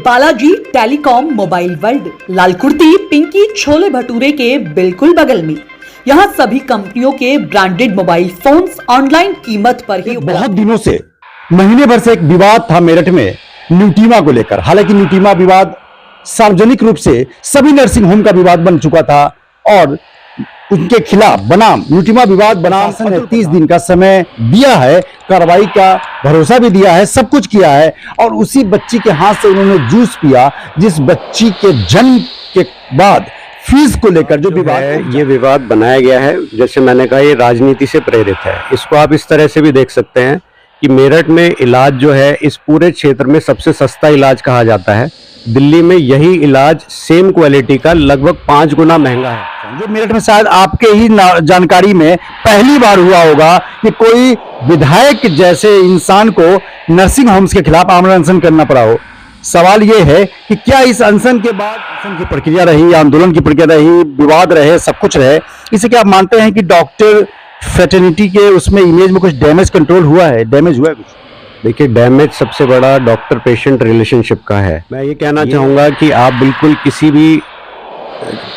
Balaji telecom mobile world, लाल कुर्ती पिंकी छोले भटूरे के बिल्कुल बगल में। यहाँ सभी कंपनियों के ब्रांडेड मोबाइल फोन्स ऑनलाइन कीमत पर ही। बहुत दिनों से, महीने भर से एक विवाद था मेरठ में न्यूटीमा को लेकर। हालांकि न्यूटीमा विवाद सार्वजनिक रूप से सभी नर्सिंग होम का विवाद बन चुका था और उनके खिलाफ बनाम न्यूटीमा विवाद बनाम 30 दिन का समय दिया है, कार्रवाई का भरोसा भी दिया है, सब कुछ किया है। और उसी बच्ची के हाथ से उन्होंने जूस पिया जिस बच्ची के जन्म के बाद फीस को लेकर जो विवाद है, ये विवाद बनाया गया है। जैसे मैंने कहा, ये राजनीति से प्रेरित है। इसको आप इस तरह से भी देख सकते हैं कि मेरठ में इलाज जो है इस पूरे क्षेत्र में सबसे सस्ता इलाज कहा जाता है। दिल्ली में यही इलाज सेम क्वालिटी का लगभग 5 गुना महंगा है। जो मेरठ में शायद आपके ही जानकारी में पहली बार हुआ होगा कि कोई विधायक जैसे इंसान को नर्सिंग होम्स के खिलाफ आमरण अनशन करना पड़ा हो। सवाल यह है कि क्या इस अनशन के बाद अनशन की प्रक्रिया रही, आंदोलन की प्रक्रिया रही, विवाद रहे, सब कुछ रहे, इसे क्या आप मानते हैं कि डॉक्टर फ्रेटर्निटी के उसमें इमेज में कुछ डैमेज कंट्रोल हुआ है, डैमेज हुआ है कुछ? देखिए, डैमेज सबसे बड़ा डॉक्टर पेशेंट रिलेशनशिप का है। मैं ये कहना चाहूँगा कि आप बिल्कुल किसी भी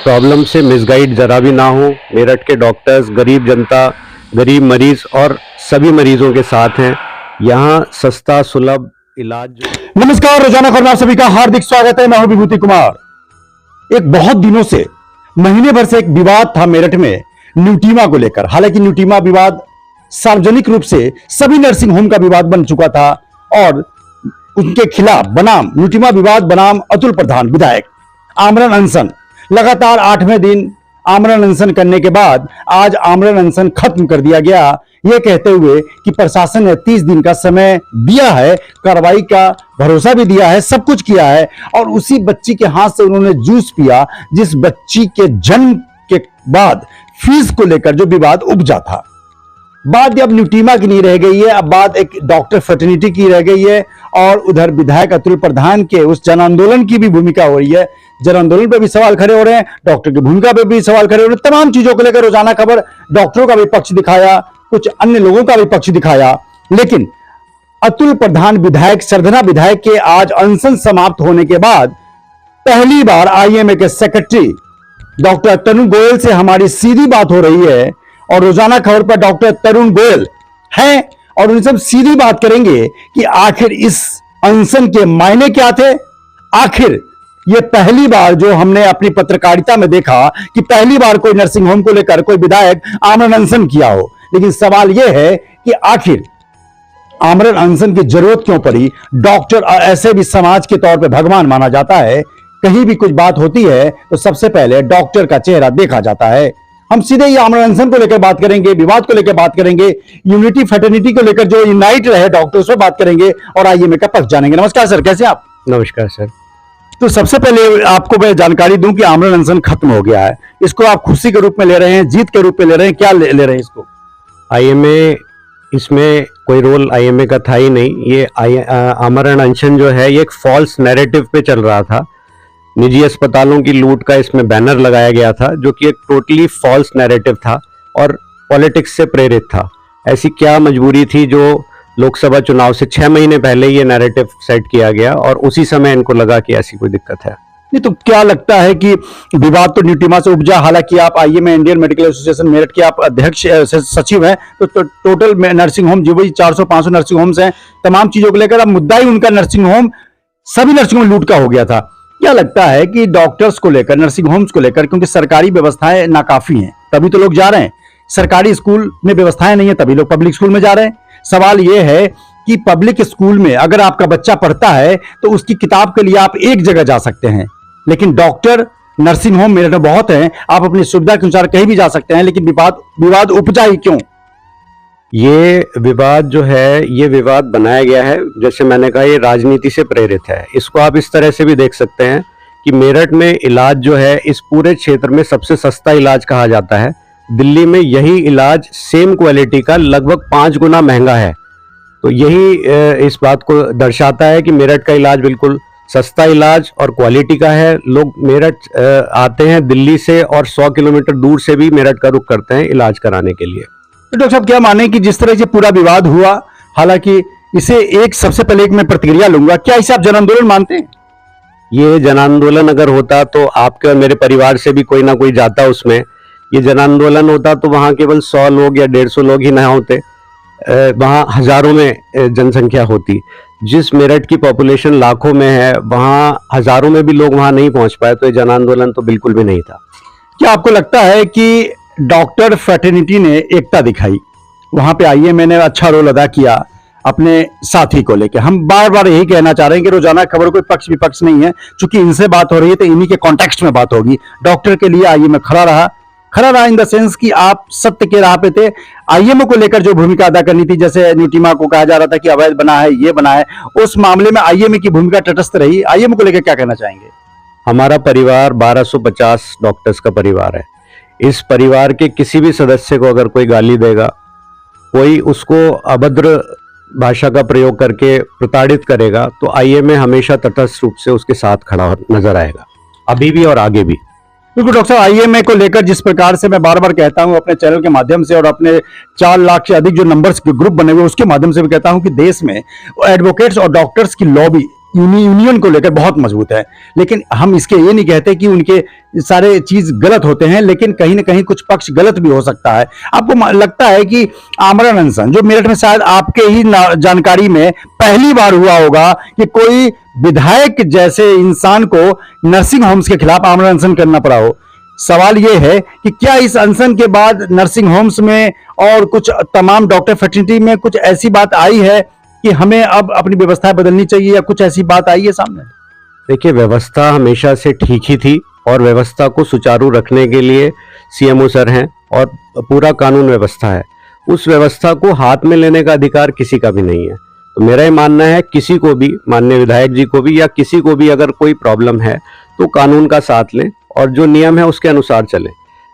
प्रॉब्लम से मिसगाइड जरा भी ना हो। मेरठ के डॉक्टर्स गरीब जनता, गरीब मरीज और सभी मरीजों के साथ हैं। यहाँ सस्ता सुलभ इलाज। नमस्कार, रोजाना खबर में आप सभी का हार्दिक स्वागत है। मैं हूं विभूति कुमार। एक बहुत दिनों से, महीने भर से एक विवाद था मेरठ में न्यूटीमा को लेकर। हालांकि न्यूटीमा विवाद सार्वजनिक रूप से सभी नर्सिंग होम का विवाद बन चुका था और उनके खिलाफ बनाम न्यूटीमा विवाद बनाम अतुल प्रधान विधायक आमरण अनशन, लगातार 8वें दिन आमरण अनशन करने के बाद आज आमरण अनशन खत्म कर दिया गया, यह कहते हुए कि प्रशासन ने 30 दिन का समय दिया है, कार्रवाई का भरोसा भी दिया है, सब कुछ किया है। और उसी बच्ची के हाथ से उन्होंने जूस पिया जिस बच्ची के जन्म के बाद फीस को लेकर जो विवाद उपजा था। बात अब न्यूटीमा की नहीं रह गई है, अब बात एक डॉक्टर फ्रेटर्निटी की रह गई है और उधर विधायक अतुल प्रधान के उस जन आंदोलन की भी भूमिका हो रही है। जन आंदोलन पे भी सवाल खड़े हो रहे हैं, डॉक्टर की भूमिका पे भी सवाल खड़े हो रहे हैं। तमाम चीजों को लेकर रोजाना खबर डॉक्टरों का भी पक्ष दिखाया, कुछ अन्य लोगों का भी पक्ष दिखाया। लेकिन अतुल प्रधान विधायक, सरधना विधायक के आज अनशन समाप्त होने के बाद पहली बार आईएमए के सेक्रेटरी डॉक्टर तरुण गोयल से हमारी सीधी बात हो रही है और रोजाना खबर पर डॉक्टर तरुण गोयल हैं और उनसे हम सीधी बात करेंगे कि आखिर इस अनशन के मायने क्या थे। आखिर ये पहली बार जो हमने अपनी पत्रकारिता में देखा कि पहली बार कोई नर्सिंग होम को लेकर कोई विधायक आमरण अनशन किया हो। लेकिन सवाल यह है कि आखिर आमरण अनशन की जरूरत क्यों पड़ी। डॉक्टर ऐसे भी समाज के तौर पर भगवान माना जाता है, कहीं भी कुछ बात होती है तो सबसे पहले डॉक्टर का चेहरा देखा जाता है। हम सीधे ही आमरण अनशन को लेकर बात करेंगे, विवाद को लेकर बात करेंगे, यूनिटी फ्रेटर्निटी को लेकर जो यूनाइट रहे डॉक्टर्स पे बात करेंगे और आईएमए का पक्ष जानेंगे। नमस्कार सर, कैसे आप? नमस्कार सर। तो सबसे पहले आपको मैं जानकारी दूं कि आमरण अनशन खत्म हो गया है। इसको आप खुशी के रूप में ले रहे हैं, जीत के रूप में ले रहे हैं, क्या ले रहे हैं इसको? आईएमए, इसमें कोई रोल आईएमए का था ही नहीं। ये आमरण अनशन जो है ये एक फॉल्स नैरेटिव पे चल रहा था। निजी अस्पतालों की लूट का इसमें बैनर लगाया गया था जो कि एक टोटली फॉल्स नैरेटिव था और पॉलिटिक्स से प्रेरित था। ऐसी क्या मजबूरी थी जो लोकसभा चुनाव से 6 महीने पहले ये नैरेटिव सेट किया गया और उसी समय इनको लगा कि ऐसी कोई दिक्कत है। नहीं तो क्या लगता है कि विवाद तो न्यूटीमा से उपजा। हालांकि आप IMA Indian medical association Meerut के आप अध्यक्ष सचिव हैं, तो टोटल नर्सिंग होम जो भी 400-500 नर्सिंग होम्स हैं, तमाम चीजों को लेकर अब मुद्दा ही उनका नर्सिंग होम, सभी नर्सिंग होम लूट का हो गया था। क्या लगता है कि डॉक्टर्स को लेकर, नर्सिंग होम्स को लेकर, क्योंकि सरकारी व्यवस्थाएं नाकाफी हैं तभी तो लोग जा रहे हैं, सरकारी स्कूल में व्यवस्थाएं नहीं है तभी लोग पब्लिक स्कूल में जा रहे हैं। सवाल यह है कि पब्लिक स्कूल में अगर आपका बच्चा पढ़ता है तो उसकी किताब के लिए आप एक जगह जा सकते हैं, लेकिन डॉक्टर नर्सिंग होम मेरठ में बहुत हैं, आप अपनी सुविधा के अनुसार कहीं भी जा सकते हैं, लेकिन विवाद उपजा ही क्यों? ये विवाद जो है, ये विवाद बनाया गया है। जैसे मैंने कहा, ये राजनीति से प्रेरित है। इसको आप इस तरह से भी देख सकते हैं कि मेरठ में इलाज जो है इस पूरे क्षेत्र में सबसे सस्ता इलाज कहा जाता है। दिल्ली में यही इलाज सेम क्वालिटी का लगभग 5 गुना महंगा है। तो यही इस बात को दर्शाता है कि मेरठ का इलाज बिल्कुल सस्ता इलाज और क्वालिटी का है। लोग मेरठ आते हैं दिल्ली से और 100 किलोमीटर दूर से भी मेरठ का रुख करते हैं इलाज कराने के लिए। तो डॉक्टर साहब, क्या माने कि जिस तरह से पूरा विवाद हुआ, हालांकि इसे एक सबसे पहले एक मैं प्रतिक्रिया लूंगा, क्या इसे आप जन आंदोलन मानते हैं? ये जन आंदोलन अगर होता तो आपके और मेरे परिवार से भी कोई ना कोई जाता उसमें। ये जन आंदोलन होता तो वहाँ केवल 100 लोग या 150 लोग ही ना होते, वहाँ हजारों में जनसंख्या होती। जिस मेरठ की पॉपुलेशन लाखों में है, वहाँ हजारों में भी लोग वहाँ नहीं पहुंच पाए, तो ये जन आंदोलन तो बिल्कुल भी नहीं था। क्या आपको लगता है कि डॉक्टर फ्रेटर्निटी ने एकता दिखाई, वहां पे आईएमए ने अच्छा रोल अदा किया अपने साथी को लेकर? हम बार बार यही कहना चाह रहे हैं कि रोजाना खबर कोई पक्ष विपक्ष नहीं है, चूंकि इनसे बात हो रही है तो इन्हीं के कॉन्टेक्स्ट में बात होगी। डॉक्टर के लिए आईएमए खड़ा रहा इन द सेंस कि आप सत्य के राह पे थे। आईएमए को लेकर जो भूमिका अदा करनी थी, जैसे न्यूटीमा को कहा जा रहा था कि अवैध बना है, ये बना है, उस मामले में आईएमए की भूमिका तटस्थ रही। आईएमए को लेकर क्या कहना चाहेंगे? हमारा परिवार 1250 डॉक्टर्स का परिवार है। इस परिवार के किसी भी सदस्य को अगर कोई गाली देगा, कोई उसको अभद्र भाषा का प्रयोग करके प्रताड़ित करेगा, तो आईएमए हमेशा तटस्थ रूप से उसके साथ खड़ा नजर आएगा, अभी भी और आगे भी। बिल्कुल डॉक्टर साहब, आईएमए को लेकर जिस प्रकार से मैं बार बार कहता हूं अपने चैनल के माध्यम से और अपने 4 लाख से अधिक जो नंबर्स के ग्रुप बने हुए उसके माध्यम से भी कहता हूं कि देश में एडवोकेट्स और डॉक्टर्स की लॉबी यूनियन को लेकर बहुत मजबूत है। लेकिन हम इसके ये नहीं कहते कि उनके सारे चीज गलत होते हैं, लेकिन कहीं ना कहीं कुछ पक्ष गलत भी हो सकता है। आपको लगता है कि आमरण अनशन जो मेरठ में शायद आपके ही जानकारी में पहली बार हुआ होगा कि कोई विधायक जैसे इंसान को नर्सिंग होम्स के खिलाफ आमरण अनशन करना पड़ा हो, सवाल यह है कि क्या इस अनशन के बाद नर्सिंग होम्स में और कुछ तमाम डॉक्टर फ्रेटर्निटी में कुछ ऐसी बात आई है कि हमें अब अपनी व्यवस्था बदलनी चाहिए, या कुछ ऐसी बात आई है सामने? देखिए, व्यवस्था हमेशा से ठीक ही थी और व्यवस्था को सुचारू रखने के लिए सीएमओ सर हैं और पूरा कानून व्यवस्था है। उस व्यवस्था को हाथ में लेने का अधिकार किसी का भी नहीं है। तो मेरा ये मानना है, किसी को भी, माननीय विधायक जी को भी या किसी को भी अगर कोई प्रॉब्लम है तो कानून का साथ लें और जो नियम है उसके अनुसार चलें।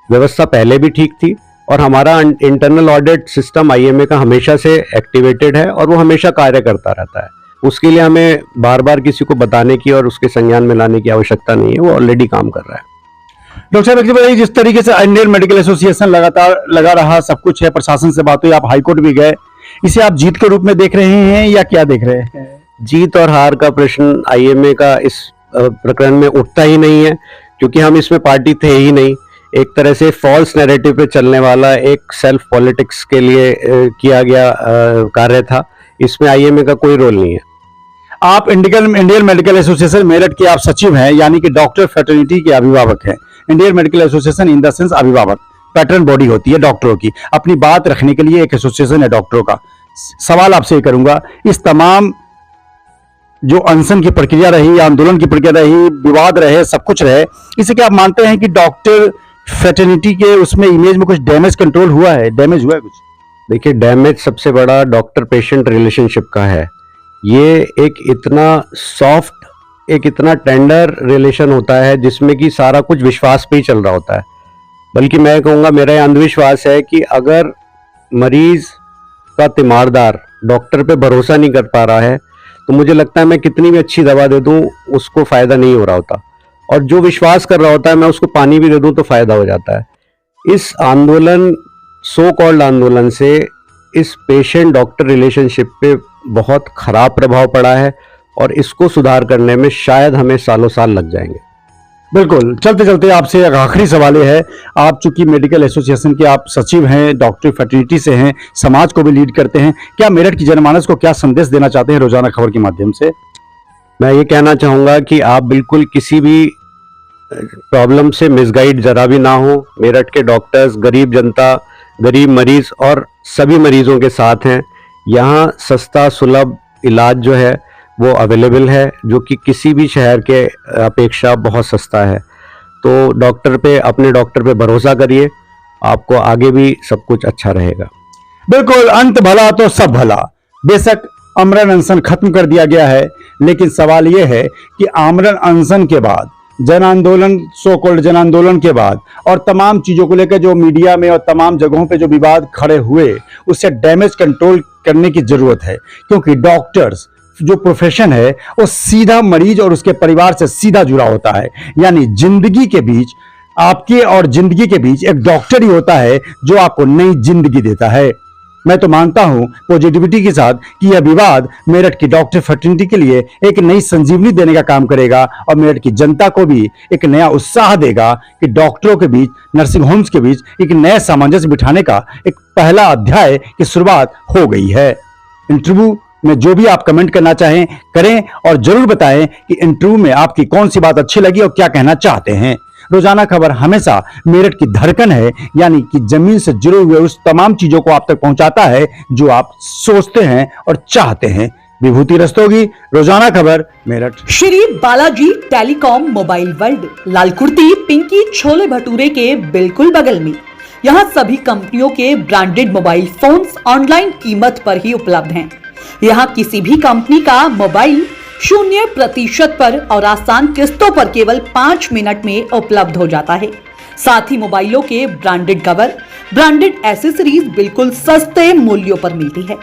व्यवस्था पहले भी ठीक थी और हमारा इंटरनल ऑडिट सिस्टम आईएमए का हमेशा से एक्टिवेटेड है और वो हमेशा कार्य करता रहता है। उसके लिए हमें बार बार किसी को बताने की और उसके संज्ञान में लाने की आवश्यकता नहीं है, वो ऑलरेडी काम कर रहा है। डॉक्टर साहब, बताइए, जिस तरीके से इंडियन मेडिकल एसोसिएशन लगातार लगा रहा, सब कुछ है, प्रशासन से बात हुई, आप हाईकोर्ट भी गए, इसे आप जीत के रूप में देख रहे हैं या क्या देख रहे हैं? जीत और हार का प्रश्न आईएमए का इस प्रकरण में उठता ही नहीं है, क्योंकि हम इसमें पार्टी थे ही नहीं। एक तरह से फॉल्स नैरेटिव पे चलने वाला एक सेल्फ पॉलिटिक्स के लिए किया गया कार्य था। इसमें आईएमए का कोई रोल नहीं है। आप इंडियन मेडिकल एसोसिएशन मेरठ के आप सचिव हैं, यानी कि डॉक्टर फ्रेटर्निटी के अभिभावक हैं। Indian medical association in the sense अभिभावक, पैटर्न बॉडी होती है डॉक्टरों की, अपनी बात रखने के लिए एक एसोसिएशन है डॉक्टरों का। सवाल आपसे ये करूंगा, इस तमाम जो अनशन की प्रक्रिया रही, आंदोलन की प्रक्रिया रही, विवाद रहे, सब कुछ रहे, इसे क्या आप मानते हैं कि डॉक्टर फ्रेटर्निटी के उसमें इमेज में कुछ डैमेज कंट्रोल हुआ है, डैमेज हुआ है कुछ? देखिए, डैमेज सबसे बड़ा डॉक्टर पेशेंट रिलेशनशिप का है। ये एक इतना सॉफ्ट, एक इतना टेंडर रिलेशन होता है जिसमें कि सारा कुछ विश्वास पे ही चल रहा होता है। बल्कि मैं कहूँगा, मेरा ये अंधविश्वास है कि अगर मरीज का तीमारदार डॉक्टर पे भरोसा नहीं कर पा रहा है तो मुझे लगता है मैं कितनी भी अच्छी दवा दे दूं उसको फायदा नहीं हो रहा होता, और जो विश्वास कर रहा होता है मैं उसको पानी भी दे दूं तो फायदा हो जाता है। इस आंदोलन, सो कॉल्ड आंदोलन से इस पेशेंट डॉक्टर रिलेशनशिप पे बहुत खराब प्रभाव पड़ा है और इसको सुधार करने में शायद हमें सालों साल लग जाएंगे। बिल्कुल। चलते चलते आपसे एक आखिरी सवाल है, आप चूंकि मेडिकल एसोसिएशन के आप सचिव हैं, डॉक्टर फ्रेटर्निटी से हैं, समाज को भी लीड करते हैं, क्या मेरठ की जनमानस को क्या संदेश देना चाहते हैं रोजाना खबर के माध्यम से? मैं ये कहना चाहूँगा कि आप बिल्कुल किसी भी प्रॉब्लम से मिसगाइड जरा भी ना हो। मेरठ के डॉक्टर्स गरीब जनता, गरीब मरीज और सभी मरीजों के साथ हैं। यहाँ सस्ता सुलभ इलाज जो है वो अवेलेबल है, जो कि किसी भी शहर के अपेक्षा बहुत सस्ता है। तो अपने डॉक्टर पे भरोसा करिए, आपको आगे भी सब कुछ अच्छा रहेगा। बिल्कुल, अंत भला तो सब भला। बेशक आमरण अनशन खत्म कर दिया गया है, लेकिन सवाल यह है कि आमरण अनशन के बाद, जन आंदोलन, सो कॉल्ड जन आंदोलन के बाद और तमाम चीजों को लेकर जो मीडिया में और तमाम जगहों पे जो विवाद खड़े हुए, उससे डैमेज कंट्रोल करने की जरूरत है। क्योंकि डॉक्टर्स जो प्रोफेशन है वो सीधा मरीज और उसके परिवार से सीधा जुड़ा होता है। यानी जिंदगी के बीच, आपके और जिंदगी के बीच एक डॉक्टर ही होता है जो आपको नई जिंदगी देता है। मैं तो मानता हूं पॉजिटिविटी के साथ कि यह विवाद मेरठ की डॉक्टर फर्टिनिटी के लिए एक नई संजीवनी देने का काम करेगा और मेरठ की जनता को भी एक नया उत्साह देगा कि डॉक्टरों के बीच, नर्सिंग होम्स के बीच एक नया सामंजस्य बिठाने का एक पहला अध्याय की शुरुआत हो गई है। इंटरव्यू में जो भी आप कमेंट करना चाहें करें और जरूर बताएं कि इंटरव्यू में आपकी कौन सी बात अच्छी लगी और क्या कहना चाहते हैं। रोजाना खबर हमेशा मेरठ की धड़कन है, यानी कि जमीन से जुड़े हुए उस तमाम चीजों को आप तक पहुंचाता है जो आप सोचते हैं और चाहते हैं। विभूति Rastogi, Rozana Khabar, Meerut. Shri Balaji telecom mobile world, Lalkurti Pinki chole bhature के बिल्कुल बगल में। यहाँ सभी कंपनियों के ब्रांडेड मोबाइल फोन्स ऑनलाइन कीमत पर ही उपलब्ध हैं। यहाँ किसी भी कंपनी का मोबाइल 0% पर और आसान किस्तों पर केवल 5 मिनट में उपलब्ध हो जाता है। साथ ही मोबाइलों के ब्रांडेड कवर, ब्रांडेड एसेसरीज बिल्कुल सस्ते मूल्यों पर मिलती है।